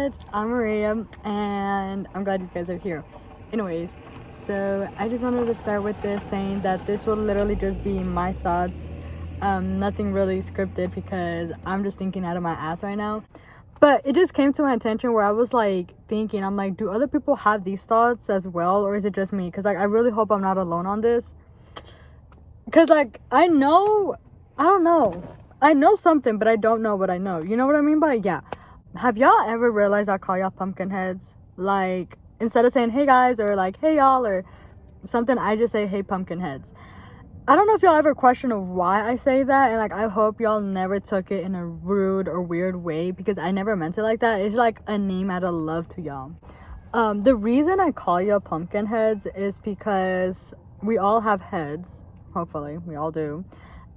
Pumpkinheads, I'm Maria, and I'm glad you guys are here. Anyways, so I just wanted to start with this saying that this will literally just be my thoughts, nothing really scripted because I'm just thinking out of my ass right now. But it just came to my attention where I was like thinking, I'm like, do other people have these thoughts as well, or is it just me? Because like I really hope I'm not alone on this. Because like I don't know. I know something, but I don't know what I know. You know what I mean by yeah. Have y'all ever realized I call y'all pumpkin heads? Like, instead of saying, hey guys, or like, hey y'all, or something, I just say, hey pumpkin heads. I don't know if y'all ever question of why I say that. And like, I hope y'all never took it in a rude or weird way, because I never meant it like that. It's like a name out of love to y'all. The reason I call y'all pumpkin heads is because we all have heads. Hopefully, we all do.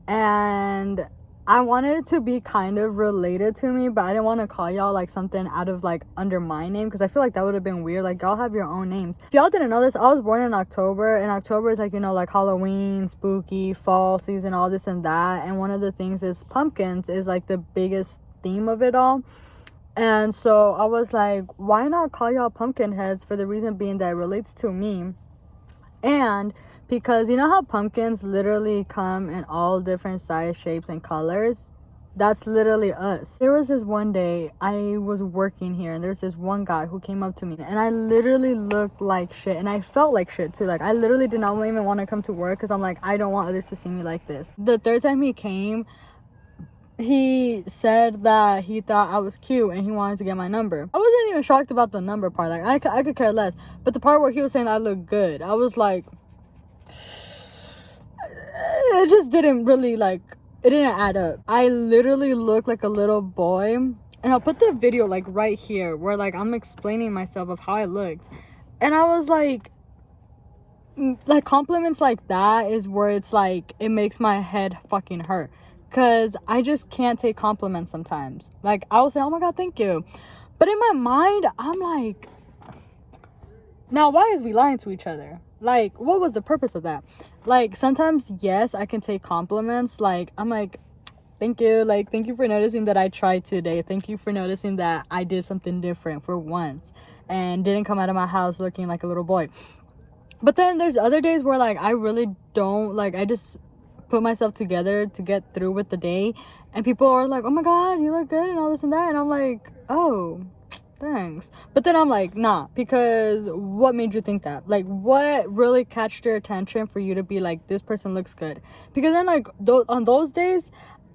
And I wanted it to be kind of related to me, but I didn't want to call y'all like something out of like under my name, because I feel like that would have been weird. Like, y'all have your own names. If y'all didn't know this, I was born in October, and October is like, you know, like Halloween, spooky, fall season, all this and that. And one of the things is pumpkins is like the biggest theme of it all. And so I was like, why not call y'all pumpkin heads, for the reason being that it relates to me. And because you know how pumpkins literally come in all different size, shapes, and colors? That's literally us. There was this one day I was working here, and there's this one guy who came up to me, and I literally looked like shit, and I felt like shit too. Like, I literally did not even want to come to work because I'm like, I don't want others to see me like this. The third time he came, he said that he thought I was cute and he wanted to get my number. I wasn't even shocked about the number part. Like, I could care less. But the part where he was saying I look good, I was like, it just didn't really, like, it didn't add up. I literally looked like a little boy, and I'll put the video like right here where like I'm explaining myself of how I looked. And I was like compliments like that is where it's like it makes my head fucking hurt, because I just can't take compliments sometimes. Like, I will say, oh my god, thank you, but in my mind I'm like, now why is we lying to each other? Like, what was the purpose of that? Like, sometimes, yes, I can take compliments. Like, I'm like, thank you. Like, thank you for noticing that I tried today. Thank you for noticing that I did something different for once and didn't come out of my house looking like a little boy. But then there's other days where, like, I really don't, like, I just put myself together to get through with the day. And people are like, oh my god, you look good and all this and that. And I'm like, oh, thanks. But then I'm like, nah, because what made you think that? Like, what really catched your attention for you to be like, this person looks good? Because then, like, on those days,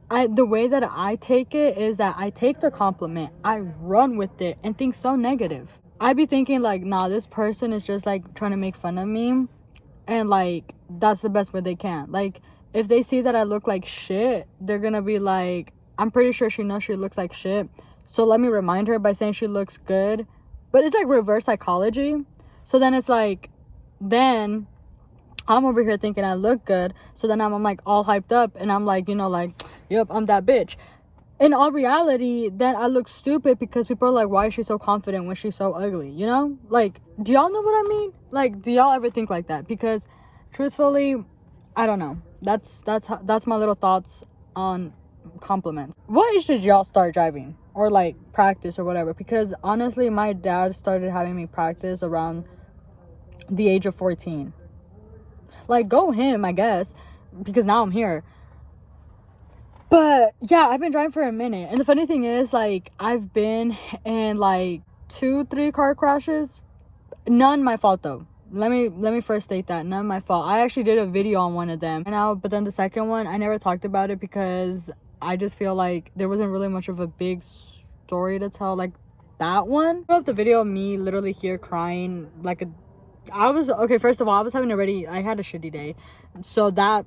the way that I take it is that I take the compliment, I run with it, and think so negative. I be thinking like, nah, this person is just like trying to make fun of me, and like, that's the best way they can. Like, if they see that I look like shit, they're gonna be like, I'm pretty sure she knows she looks like shit, so let me remind her by saying she looks good. But it's like reverse psychology. So then it's like, then I'm over here thinking I look good. So then I'm like all hyped up, and I'm like, you know, like, yep, I'm that bitch. In all reality, then I look stupid, because people are like, why is she so confident when she's so ugly? You know? Like, do y'all know what I mean? Like, do y'all ever think like that? Because truthfully, I don't know. That's my little thoughts on compliments. What age did y'all start driving, or like practice or whatever? Because honestly, my dad started having me practice around the age of 14. Like, go him, I guess, because now I'm here. But yeah, I've been driving for a minute, and the funny thing is, like, I've been in like 2-3 car crashes. None my fault though. Let me first state that none my fault. I actually did a video on one of them, but then the second one, I never talked about it because I just feel like there wasn't really much of a big story to tell. Like, that one, I put up the video of me literally here crying like a, I was okay. First of all, I had a shitty day, so that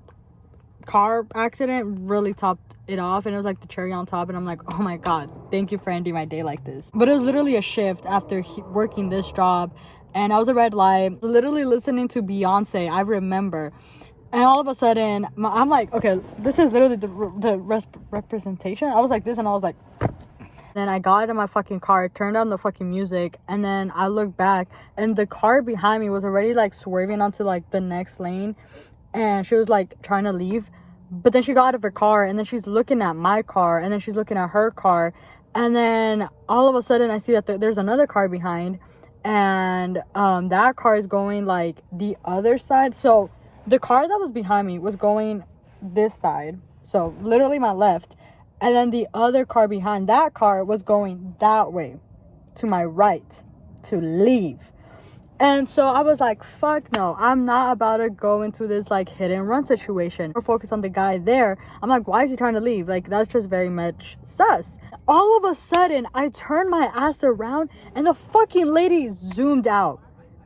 car accident really topped it off, and it was like the cherry on top. And I'm like, oh my god, thank you for ending my day like this. But it was literally a shift after working this job, and I was a red light, literally listening to Beyonce, I remember. And all of a sudden, I'm like, okay, this is literally the representation. I was like this, and I was like, then I got in my fucking car, turned on the fucking music, and then I looked back, and the car behind me was already like swerving onto like the next lane, and she was like trying to leave. But then she got out of her car, and then she's looking at my car, and then she's looking at her car, And then all of a sudden I see that there's another car behind, and that car is going like the other side. So the car that was behind me was going this side, so literally my left, and then the other car behind that car was going that way, to my right, to leave. And so I was like, fuck no, I'm not about to go into this like hit and run situation or focus on the guy there. I'm like, why is he trying to leave? Like, that's just very much sus. All of a sudden, I turned my ass around and the fucking lady zoomed out.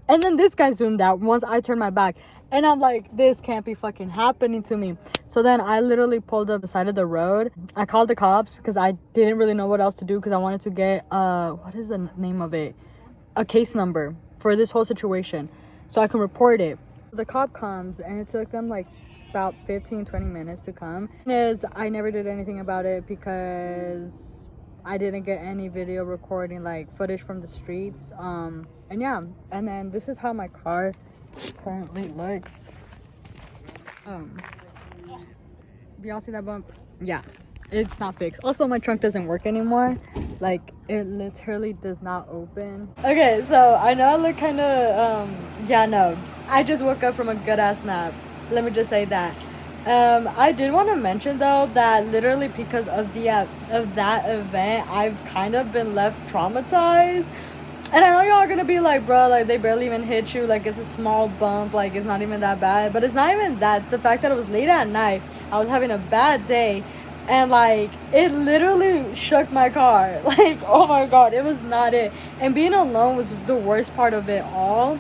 And then this guy zoomed out once I turned my back. And I'm like, this can't be fucking happening to me. So then I literally pulled up the side of the road. I called the cops because I didn't really know what else to do, because I wanted to get, what is the name of it? A case number for this whole situation so I can report it. The cop comes, and it took them like about 15-20 minutes to come. Is I never did anything about it because I didn't get any video recording, like footage from the streets. And yeah, and then this is how my car currently looks. Do y'all see that bump? Yeah, it's not fixed. Also, my trunk doesn't work anymore. Like, it literally does not open. Okay, so I know I look kind of yeah, no, I just woke up from a good ass nap, let me just say that. I did want to mention though that literally because of the of that event, I've kind of been left traumatized. And I know y'all are gonna be like, bro, like they barely even hit you, like it's a small bump, like it's not even that bad. But it's not even that. It's the fact that it was late at night, I was having a bad day, and like it literally shook my car. Like, oh my god, it was not it. And being alone was the worst part of it all.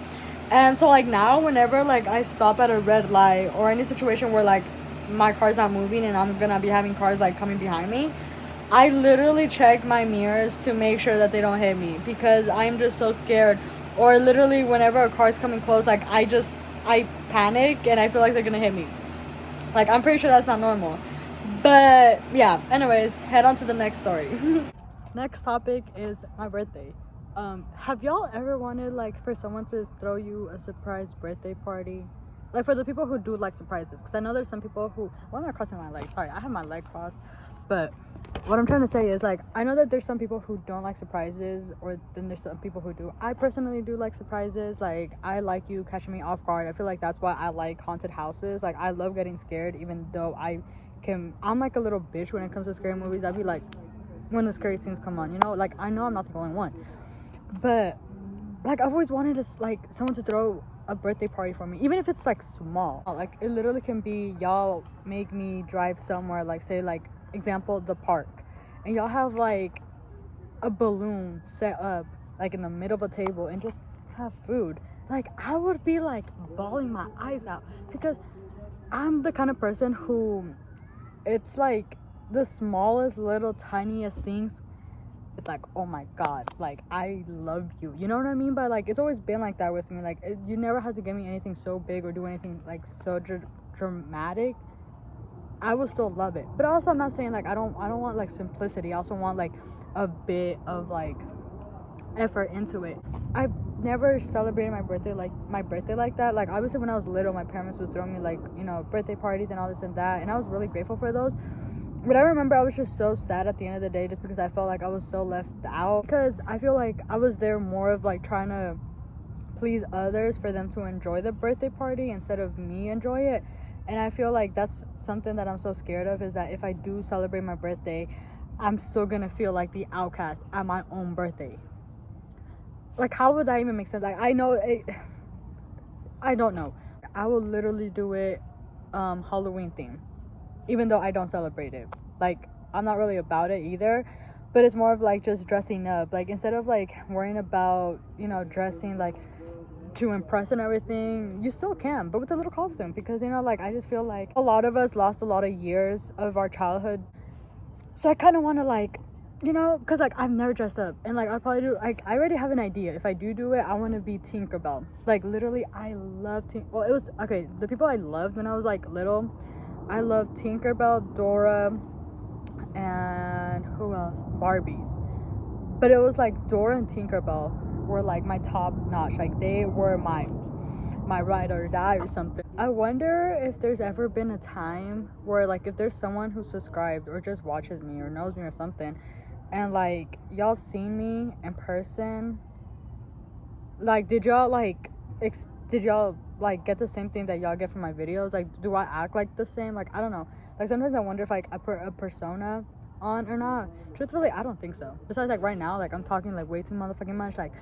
And so like now, whenever like I stop at a red light or any situation where like my car's not moving and I'm gonna be having cars like coming behind me, I literally check my mirrors to make sure that they don't hit me, because I'm just so scared. Or literally whenever a car's coming close, like I panic and I feel like they're gonna hit me. Like, I'm pretty sure that's not normal. But yeah, anyways, head on to the next story. Next topic is my birthday. Have y'all ever wanted like for someone to throw you a surprise birthday party? Like, for the people who do like surprises, because I know there's some people who, why am I crossing my legs? Sorry, I have my leg crossed. But what I'm trying to say is, like, I know that there's some people who don't like surprises, or then there's some people who do. I personally do like surprises. Like, I like you catching me off guard. I feel like that's why I like haunted houses. Like, I love getting scared, even though I'm like a little bitch when it comes to scary movies. I'd be like, when the scary scenes come on, you know? Like, I know I'm not the only one. But, like, I've always wanted to, like, someone to throw a birthday party for me, even if it's like small. Like, it literally can be, y'all make me drive somewhere, like, say, like, example, the park, and y'all have like a balloon set up like in the middle of a table and just have food. Like, I would be like bawling my eyes out, because I'm the kind of person who, it's like the smallest little tiniest things, it's like, oh my god, like I love you, you know what I mean? But like, it's always been like that with me. Like, you never had to give me anything so big or do anything like so dramatic. I will still love it. But also, I'm not saying like I don't want like simplicity. I also want like a bit of like effort into it. I've never celebrated my birthday like that. Like, obviously when I was little, my parents would throw me like, you know, birthday parties and all this and that, and I was really grateful for those. But I remember I was just so sad at the end of the day, just because I felt like I was so left out, because I feel like I was there more of like trying to please others for them to enjoy the birthday party instead of me enjoy it. And I feel like that's something that I'm so scared of, is that if I do celebrate my birthday, I'm still gonna feel like the outcast at my own birthday. Like, how would that even make sense? Like, I know it, I don't know. I will literally do it Halloween theme, even though I don't celebrate it. Like, I'm not really about it either, but it's more of like just dressing up. Like, instead of like worrying about, you know, dressing like to impress and everything, you still can, but with a little costume, because, you know, like, I just feel like a lot of us lost a lot of years of our childhood. So I kind of want to, like, you know, because like I've never dressed up, and like I'll probably do, like, I already have an idea. If I do it, I want to be Tinkerbell. Like, literally, I love well, it was okay, the people I loved when I was like little, I loved Tinkerbell, Dora, and who else? Barbies. But it was like Dora and Tinkerbell were like my top notch. Like, they were my ride or die or something. I wonder if there's ever been a time where, like, if there's someone who subscribed or just watches me or knows me or something, and like y'all seen me in person, like did y'all like did y'all like get the same thing that y'all get from my videos? Like, do I act like the same? Like, I don't know. Like, sometimes I wonder if like I put a persona on or not. Truthfully, I don't think so. Besides, like right now, like I'm talking like way too motherfucking much. Like,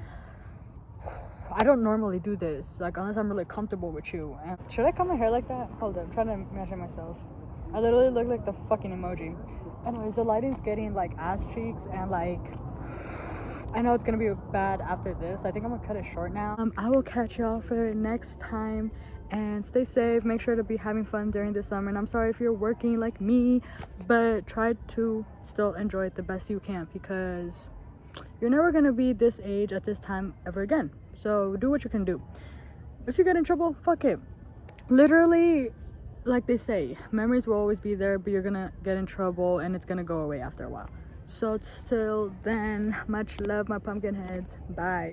I don't normally do this, like unless I'm really comfortable with you. And should I cut my hair like that? Hold up, I'm trying to measure myself. I literally look like the fucking emoji. Anyways, the lighting's getting like ass cheeks, and like I know it's gonna be bad after this. I think I'm gonna cut it short now. I will catch y'all for next time, and stay safe. Make sure to be having fun during the summer. And I'm sorry if you're working like me, but try to still enjoy it the best you can, because you're never gonna be this age at this time ever again. So do what you can do. If you get in trouble, fuck it. Literally, like they say, memories will always be there, but you're gonna get in trouble and it's gonna go away after a while. So till then, much love, my pumpkin heads. Bye.